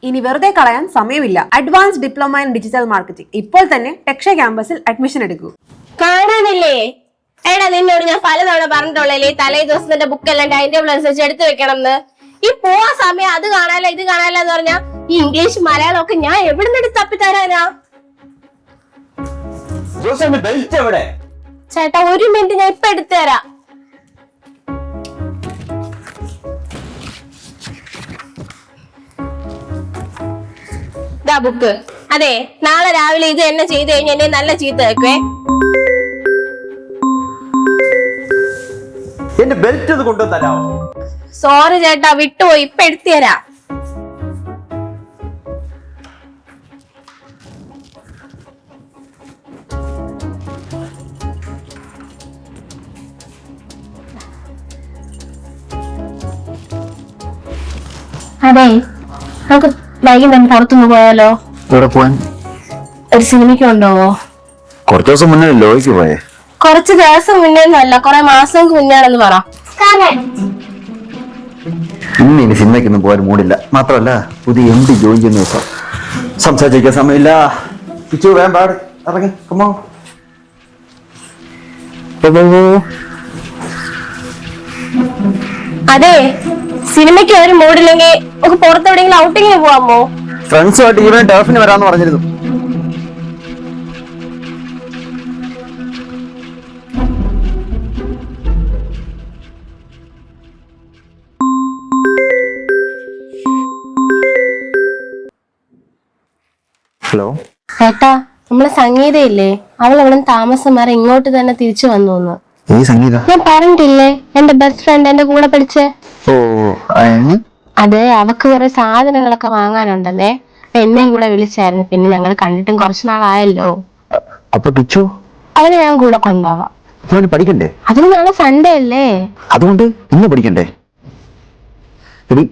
ഇനി വെറുതെ കളയാൻ സമയമില്ല. Advance diploma in digital marketing ഇപ്പോൾ തന്നെ ടെക്ഷ ക്യാമ്പസിൽ അഡ്മിഷൻ എടുക്കൂ. കാണാനില്ലേ? എടാ നിന്നോട് ഞാൻ പലതവണ പറഞ്ഞിട്ടുള്ളേ തലേ ദിവസത്തിന്റെ ബുക്കെല്ലാം ടൈം ടേബിൾ അനുസരിച്ച് എടുത്തു വെക്കണം എന്ന്. ഈ പോവാ സമയം അത് കാണാനല്ല ഇത് കാണാനല്ല എന്ന് പറഞ്ഞാ ഈ ഇംഗ്ലീഷ് മലയാളം ഒക്കെ ഞാൻ എവിടെ നിന്ന് തപ്പിത്തരാനാ? ചേട്ടാ ഒരു മിനിറ്റ്, ഞാൻ ഇപ്പൊ എടുത്തു തരാം. ബുക്ക്. അതെ, നാളെ രാവിലെ ഇത് എന്നെ ചെയ്ത് കഴിഞ്ഞാൽ എന്നെ നല്ല ചീത്ത വെക്കുവേ. എന്റെ ബെൽറ്റ് ഒന്ന് കൊണ്ടുവന്നോ? സോറി ചേട്ടാ, വിട്ടുപോയി, ഇപ്പൊ എടുത്തു തരാം. അതെ, നമുക്ക് വൈകുന്നേരം പുറത്തുനിന്ന് പോയാലോ? എവിടെ പോവാൻ? ഒരു സിനിമയ്ക്ക് കൊണ്ടുപോവോ? കുറച്ചു ദിവസം മുന്നേ ലോയ്ക്ക് പോയേ. കുറച്ച് ദിവസം മുന്നേന്നല്ല, കുറെ മാസങ്ങൾക്ക് മുന്നെയാണെന്ന് പറ. ഇനി സിനിമയ്ക്കൊന്നും പോകാൻ മൂടില്ല. മാത്രമല്ല പുതിയ MD ജോയിൻ ചെയ്യുന്ന ദിവസം സംസാരിക്കാൻ സമയമില്ല. വേമ്പാട് ഇറങ്ങി. അതെ, സിനിമയ്ക്ക് ഒരു മൂടില്ലെങ്കിൽ നമുക്ക് പുറത്തെവിടെയെങ്കിലും ഔട്ടിങ്ങിന് പോവാമോ? ഫ്രണ്ട്സുമായിട്ട് ഈവൻ ടർഫിന് വരാന്ന് പറഞ്ഞിരുന്നു. ഹലോ ചേട്ടാ, നമ്മളെ സംഗീതയില്ലേ, അവൾ അവിടെ താമസം മാറി ഇങ്ങോട്ട് തന്നെ തിരിച്ചു വന്നു. ഈ സംഗീത ഞാൻ പറഞ്ഞിട്ടില്ലേ, എന്റെ ബെസ്റ്റ് ഫ്രണ്ട് എന്റെ കൂടെ പഠിച്ചേ. ഓ, അതെ, അവക്ക് കുറെ സാധനങ്ങളൊക്കെ വാങ്ങാനുണ്ടല്ലേ. എന്നെയും കൂടെ വിളിച്ചായിരുന്നു. പിന്നെ ഞങ്ങൾ കണ്ടിട്ടും കുറച്ചു നാളായല്ലോ. അപ്പൊ പിച്ചു അവനെ ഞാൻ കൂടെ കൊണ്ടുപോവാം. പഠിക്കണ്ടേ? അതിന് നാളെ സൺഡേ അല്ലേ? അതുകൊണ്ട് ഇന്ന് പഠിക്കണ്ടേ? എടി,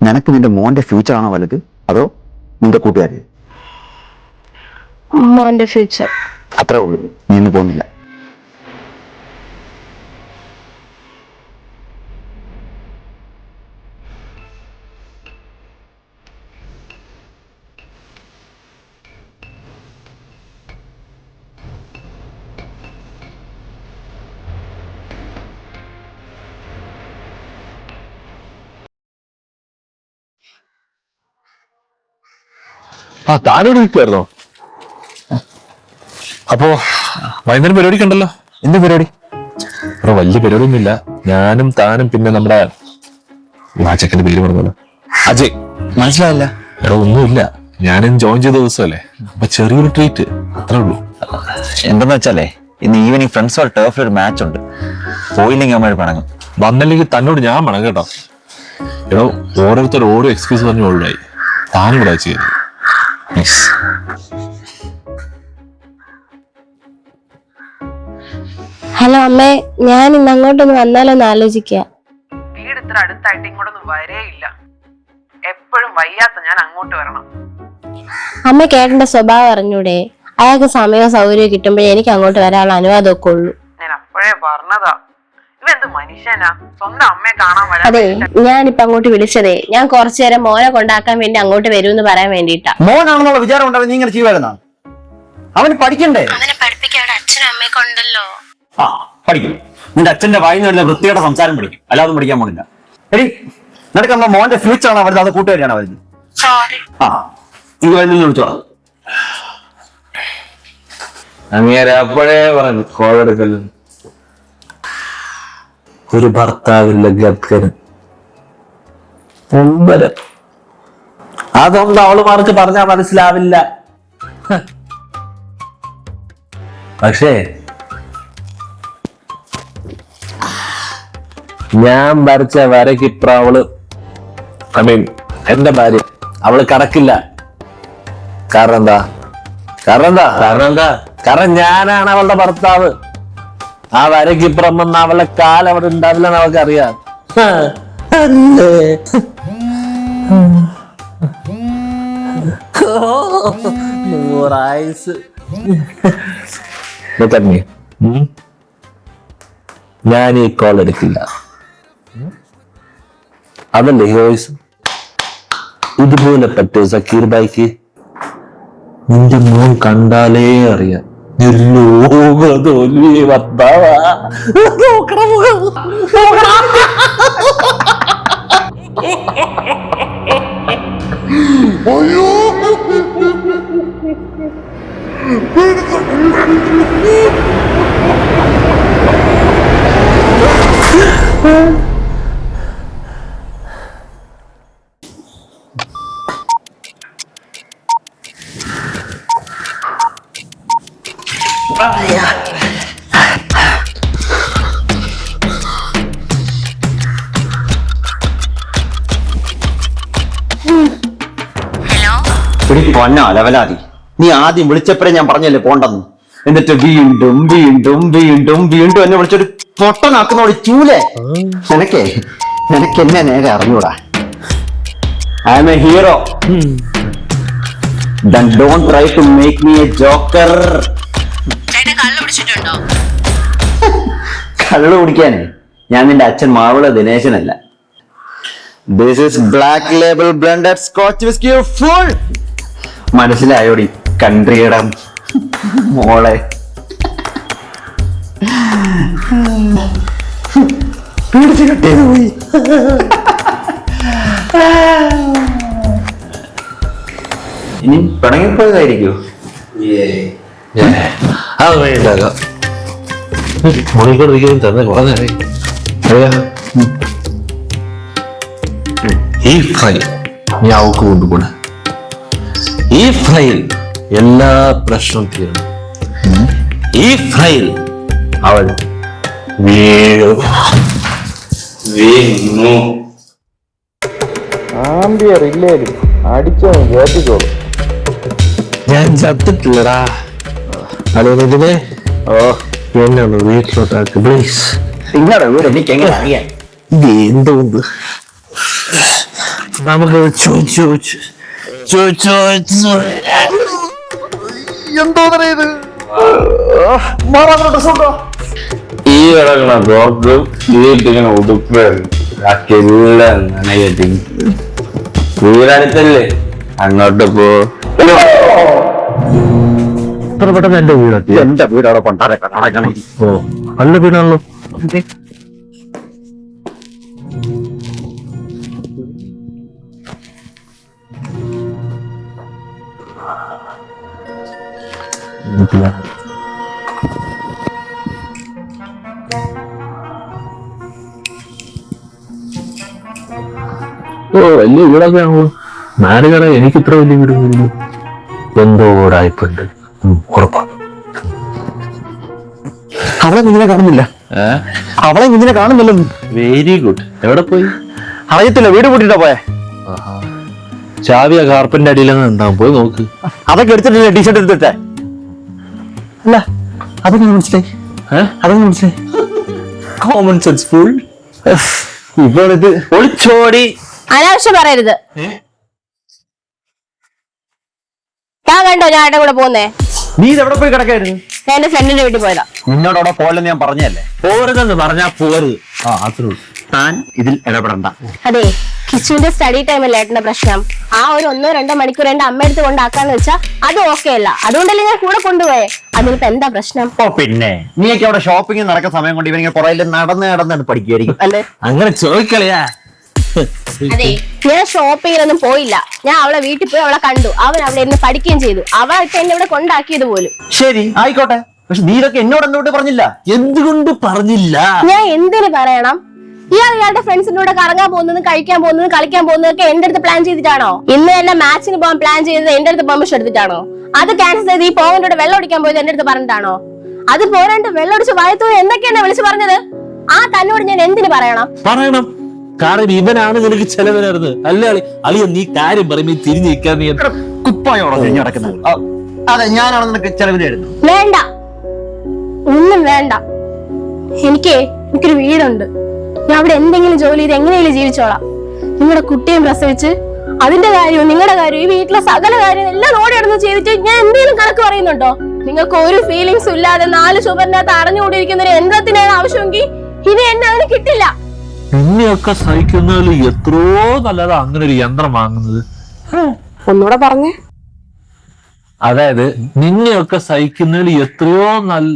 നിനക്ക് നിന്റെ മോന്റെ ഫ്യൂച്ചർ ആണോ വലുത്, അതോ നിന്റെ കൂട്ടുകാര്? മോന്റെ ഫ്യൂച്ചർ. അത്രേ ഉള്ളൂ. നീ ഇന്ന് പോകുന്നില്ല. താനോട് ഇരിക്കുവായിരുന്നോ? അപ്പോ വൈകുന്നേരം പരിപാടിക്ക് ഉണ്ടല്ലോ. എന്ത് പരിപാടി? വലിയ പരിപാടി ഒന്നുമില്ല. ഞാനും താനും പിന്നെ നമ്മുടെ വാചക്കന്റെ പേര് പറഞ്ഞല്ലോ, അജയ്. മനസ്സിലായില്ല. എടോ ഒന്നുമില്ല, ഞാനും ജോയിൻ ചെയ്ത ദിവസമല്ലേ, അപ്പൊ ചെറിയൊരു ട്രീറ്റ്, അത്രേ ഉള്ളൂ. എന്തെന്ന് വെച്ചാലേ, ഇന്ന് ഈവനിങ് ഫ്രണ്ട്സുമായിട്ട് ടർഫിൽ ഒരു മാച്ച് ഉണ്ട്. പോയില്ലെങ്കിൽ അമ്മ പണങ്ങും. വന്നില്ലെങ്കിൽ തന്നോട് ഞാൻ മണം കേട്ടോ. എടോ ഓരോരുത്തർ ഓരോ എക്സ്ക്യൂസ് പറഞ്ഞു ഓൾഡായി. താനും കൂടെ ചെയ്തു. ഹലോ അമ്മേ, ഞാൻ ഇന്ന് അങ്ങോട്ടൊന്ന് വന്നാലോന്ന് ആലോചിക്കുക. വീട് ഇത്ര അടുത്തായിട്ട് ഇങ്ങോട്ടൊന്നും വരേയില്ല. എപ്പോഴും വയ്യാത്ത ഞാൻ അങ്ങോട്ട് വരണം. അമ്മ കേട്ടന്റെ സ്വഭാവം അറിഞ്ഞൂടെ? അയാൾക്ക് സമയവും സൗകര്യവും കിട്ടുമ്പോഴേ എനിക്ക് അങ്ങോട്ട് വരാനുള്ള അനുവാദമൊക്കെ ഉള്ളൂ. ഞാൻ അപ്പോഴേ പറഞ്ഞതാ, ഇവെന്ത് മനുഷ്യനാ, സ്വന്തം അമ്മയെ കാണാൻ വരാൻ. അതെ, ഞാനിപ്പൊ അങ്ങോട്ട് വിളിച്ചതേ ഞാൻ കുറച്ചു നേരം മോനെ കൊണ്ടാക്കാൻ വേണ്ടി അങ്ങോട്ട് വരുമെന്ന് പറയാൻ വേണ്ടിട്ടാ. മോനാണെന്നുള്ള വിചാരം ഉണ്ടാവും നീ ഇങ്ങനെ ചെയ്യുമായിരുന്ന? അവന് പഠിക്കണ്ടേ? അവനെ പഠിപ്പിക്കാൻ അച്ഛനും അമ്മയൊക്കെ ഉണ്ടല്ലോ. ആ, പഠിക്കും. നിന്റെ അച്ഛന്റെ വായിന്ന് വരുന്ന വൃത്തിയുടെ സംസാരം പഠിക്കും, അല്ലാതെ പഠിക്കാൻ പോണില്ല. എടി, നിനക്ക് നമ്മുടെ മോന്റെ ഫ്യൂച്ചർ ആണോ വരുന്നത്, അത് കൂട്ടുകാരിയാണോ വരുന്നത്? ആ, നീ വരുന്ന വിളിച്ചോളാം. അങ്ങേരെ അപ്പോഴേ പറഞ്ഞു കോളെടുക്കല്. ഒരു ഭർത്താവില്ല ഗദ്ഗരൻ. അതൊന്നും അവളുമാർക്ക് പറഞ്ഞാൽ മനസ്സിലാവില്ല. പക്ഷേ ഞാൻ വരച്ച വരക്കിപ്ര അവള്, എന്റെ ഭാര്യ, അവള് കടക്കില്ല. കാരണം എന്താ? കാരണം ഞാനാണ് അവളുടെ ഭർത്താവ്. ആ വരക്കിപ്പുറം വന്ന അവളുടെ കാലം അവിടെ ഉണ്ടാവില്ലെന്ന് അവൾക്കറിയാം. ഞാൻ ഈ കോൾ എടുക്കില്ല. അതല്ലേ വോയിസ്. ഇതുപോലെ പറ്റോ സക്കീർ ബായിക്ക്? നിന്റെ മോൻ കണ്ടാലേ അറിയാം നീ ഒരു ലോക തോൽവി ഭർത്താവാ. നോക്കടാ മുഖം. പൊന്നോ ലവലാതി, നീ ആദ്യം വിളിച്ചപ്പോഴേ ഞാൻ പറഞ്ഞല്ലേ പോണ്ടെന്ന്. എന്നിട്ട് വീണ്ടും വീണ്ടും വീണ്ടും വീണ്ടും എന്നെ വിളിച്ചൊരു പൊട്ടനാക്കുന്നോട് ചൂലേ. നിനക്ക് എന്നെ നേരെ അറിഞ്ഞൂടാ. I M A hero. Then don't try to make me a joker. കള്ളു കുടിക്കാനേ ഞാൻ നിന്റെ അച്ഛൻ Mavila ദിനേശനല്ല. This is black label blended scotch whiskey full. മനസ്സിലായോടി കൺട്രിയുടെ മോളെ? പേടിച്ച് കട്ടേത് പോയി. ഇനി പിണങ്ങിപ്പോയതായിരിക്കോ? അത് വേണ്ടാകാം. മുറിക്കൊണ്ടിരിക്കും തന്നെ കുറെ നേരം അറിയാ. ഈ ഫ്രൈ നീ അവക്ക് കൊണ്ടുപോണ. ഈ ഫ്രൈയിൽ എല്ലാ പ്രശ്നവും തീരണം. ഈ ഫ്രൈയിൽ അവൾ വീഴും. ഞാൻ ചത്തിട്ടില്ലടാ. അളിയനെ എന്നെ ഒന്ന് വീട്ടിലോട്ടാക്ക് പ്ലീസ്. നിങ്ങളുടെ വീട് എനിക്ക് എങ്ങനെ അറിയാം? ഇത് എന്തോന്ന് നമുക്ക് എന്തോന്നറിയത്? ഈ കിടക്കണ തോർക്കും ഇതിട്ടിങ്ങനെ ഉടുപ്പെല്ലാം നനകെട്ടി വീടടുത്തല്ലേ, അങ്ങോട്ട് പോ. എത്ര പെട്ടെന്ന് എന്റെ വീടെത്തി. എന്റെ വീട് അവിടെ കൊണ്ടാരെ കടക്കണം. ഓ നല്ല വീടാണല്ലോ. ഓ വലിയ വീടൊക്കെ ആണല്ലോ. നാലുകട എനിക്ക് ഇത്ര വലിയ വീട് എന്തോ ഒരായ്പുണ്ട് ഉറപ്പാണ്. അവളെ നിന്നെ കാണുന്നില്ല. അവളെ നിന്നെ കാണുന്നില്ല. Very good. എവിടെ പോയി അറിയത്തില്ല. വീട് കൂട്ടിട്ടാ പോയെ. ചാവിയ കാർപ്പന്റെ അടിയിലൊന്നും ഉണ്ടാവും. പോയി നോക്ക്. അതൊക്കെ എടുത്തിട്ടില്ല. ടീഷർട്ട് എടുത്തിട്ടേ അല്ല. അതൊക്കെ മനസ്സിലായി. അതൊക്കെ മനസ്സിലായി. Common sense full. ഇപ്പോൾ ഇത് ഒളിച്ചോടി. അനാവശ്യം പറയരുത്. ഞാൻ കണ്ടോ ഞാൻ ആരുടെ കൂടെ പോകുന്നേ? നീ ഇതെവിടെ പോയി കിടക്കായിരുന്നു? ഞാൻ എന്റെ ഫ്രണ്ടിന്റെ വീട്ടിൽ പോയതാ. നിന്നോട് അവിടെ പോലെന്ന് ഞാൻ പറഞ്ഞല്ലേ. പോരുതെന്ന് പറഞ്ഞാ പോരുത്. അത്രേ ഉള്ളൂ. താൻ ഇതിൽ ഇടപെടണ്ട. അതെ, കിച്ചുവിന്റെ സ്റ്റഡി ടൈമല്ലേ ഏട്ടന്റെ പ്രശ്നം. ആ ഒരു 1-2 മണിക്കൂർ എന്റെ അമ്മയടുത്ത് കൊണ്ടാക്കാന്ന് വെച്ചാൽ അത് ഓക്കെ അല്ല. അതുകൊണ്ടല്ലേ ഞാൻ കൂടെ കൊണ്ടുപോയേ. അതിനിപ്പോ എന്താ പ്രശ്നം? ഓ പിന്നെ നീയൊക്കെ അവിടെ ഷോപ്പിംഗ് നടക്കുന്ന സമയം കൊണ്ട് ഇവനെ കുറെ നടന്ന് പഠിക്കുമായിരിക്കും അല്ലേ? അങ്ങനെ ചോദിക്കളിയാ. അതെ, ഞാൻ ഷോപ്പിങ്ങിനൊന്നും പോയില്ല. ഞാൻ അവളെ വീട്ടിൽ പോയി അവളെ കണ്ടു. അവൻ അവിടെ ഇരുന്ന് പഠിക്കുകയും ചെയ്തു. അവൾക്ക് എന്നെ ഇവിടെ കൊണ്ടാക്കിയത് പോലും. ശരി ആയിക്കോട്ടെ. പക്ഷെ നീ ഇതൊക്കെ എന്നോട് എന്തുകൊണ്ട് പറഞ്ഞില്ല? എന്തുകൊണ്ട് പറഞ്ഞില്ല? ഞാൻ എന്തിനു പറയണം? ഇയാളുടെ ഫ്രണ്ട്സിന്റെ കൂടെ കറങ്ങാൻ പോകുന്നത്, കഴിക്കാൻ പോകുന്നത്, കളിക്കാൻ പോകുന്നതൊക്കെ എന്റെ അടുത്ത് പ്ലാൻ ചെയ്തിട്ടാണോ? ഇന്ന് തന്നെ മാച്ചിന് പോകാൻ പ്ലാൻ ചെയ്തത് എന്റെ അടുത്ത് പെർമിഷൻ എടുത്തിട്ടാണോ? അത് ക്യാൻസൽ ചെയ്ത് ഈ പോവന്റെ കൂടെ വെള്ളം ഒടിക്കാൻ പോയത് എന്റെ അടുത്ത് പറഞ്ഞിട്ടാണോ? അത് പോരാണ്ട് വെള്ളം ഒടിച്ച് വയത്തൂർ എന്തൊക്കെയാണ് വിളിച്ചു പറഞ്ഞത്? ആ തന്നോട് ഞാൻ എന്തിനു പറയണം? കാരണം ഇവനാണ് നിനക്ക് ചെലവിനരുത് അല്ലേ? അളിയ നീ കാര്യം പറയുമ്പോ തിരിഞ്ഞു നിൽക്കാൻ നീ കുപ്പായോടെ നടക്കുന്നത്. അതെ, ഞാനാണ് നിനക്ക് ചെലവിനായിരുന്നു. വേണ്ട, ഒന്നും വേണ്ട. എനിക്കൊരു വീടുണ്ട്. ഞാൻ അവിടെ എന്തെങ്കിലും ജോലി ചെയ്ത് എങ്ങനെയും ജീവിച്ചോളാം. നിങ്ങളുടെ കുട്ടിയും പ്രസവിച്ച് അതിന്റെ കാര്യവും നിങ്ങളുടെ കാര്യവും ഈ വീട്ടിലെ സകല കാര്യവും എല്ലാം ഓടിയിടുന്ന് ചെയ്തിട്ട് ഞാൻ എന്തെങ്കിലും കണക്ക് പറയുന്നുണ്ടോ? നിങ്ങൾക്ക് ഒരു ഫീലിങ്സും ഇല്ലാതെ 4 ചുവരിനകത്ത് അടഞ്ഞുകൊണ്ടിരിക്കുന്ന ഒരു യന്ത്രത്തിനാണ് ആവശ്യമെങ്കിൽ ഇനി എന്നെ അതിന് കിട്ടില്ല. നിന്നെയൊക്കെ സഹിക്കുന്നതിൽ എത്രയോ നല്ലതാ അങ്ങനെ ഒരു യന്ത്രം വാങ്ങുന്നത്. ഒന്നുകൂടെ പറഞ്ഞേ. അതായത് നിന്നെയൊക്കെ സഹിക്കുന്നതിൽ എത്രയോ നല്ല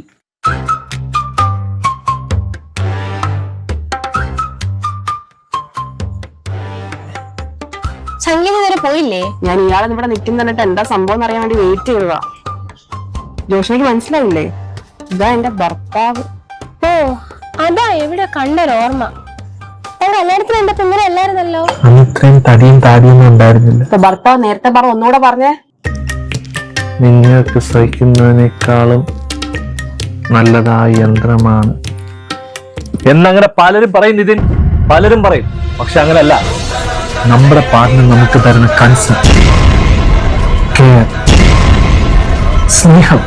സംഗീത വരെ പോയില്ലേ? ഞാൻ ഇയാളെ ഇവിടെ നിൽക്കുന്നിട്ട് എന്താ സംഭവം എന്ന് അറിയാൻ വേണ്ടി വെയിറ്റ് ചെയ്തതാ. ജോഷനിക്ക് മനസ്സിലായില്ലേ? ഇതാ എന്റെ ഭർത്താവ്. ഓ അതാ എവിടെ കണ്ടൊരോർമ്മ. ഞാൻ കല്യാണത്തിന് എന്റെ പിന്നീട് അല്ലായിരുന്നല്ലോ. ഇത്രയും തടിയും താടിയൊന്നും ഉണ്ടായിരുന്നില്ല. ഇപ്പൊ ഭർത്താവ് നേരത്തെ പറ, ഒന്നുകൂടെ പറഞ്ഞേ. നിന്നെയൊക്കെ സഹിക്കുന്നതിനേക്കാളും നല്ലതായ യന്ത്രമാണ് എന്നങ്ങനെ പലരും പറയും നിതിൻ, പലരും പറയും. പക്ഷെ അങ്ങനല്ല. നമ്മുടെ പാർട്ട്ണർ നമുക്ക് തരുന്ന കൺസേൺ, കെയർ, സ്നേഹം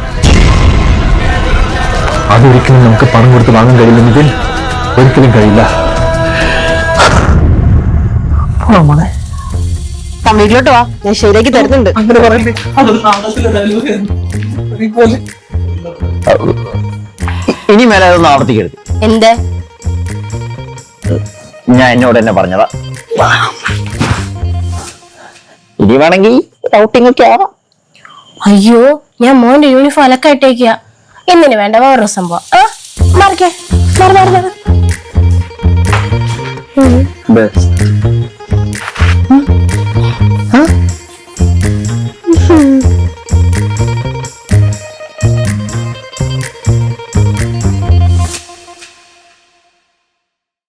അതൊരിക്കലും നമുക്ക് പണം കൊടുത്ത് വാങ്ങാൻ കഴിയില്ല നിതിൻ, ഒരിക്കലും കഴിയില്ല. മോളെ വീട്ടിലോട്ട് വാ, ഞാൻ ശരിയാക്കി തരുന്നുണ്ട്. അങ്ങനെ പറയണ്ടേ. ഇനി മേലെ അതൊന്നും ആവർത്തിക്കരുത്. എന്ത്? ഞാൻ എന്നോട് തന്നെ പറഞ്ഞതാ. ഇനി വേണമെങ്കിൽ ഔട്ടിംഗ് ഒക്കെ ആവാം. അയ്യോ, ഞാൻ മോന്റെ യൂണിഫോം അലക്കായിട്ടേക്കുക. എന്തിനു വേണ്ട വേറൊരു സംഭവം. മാറിക്കേ, മാറി മാറി മാറി. ബെസ്റ്റ്.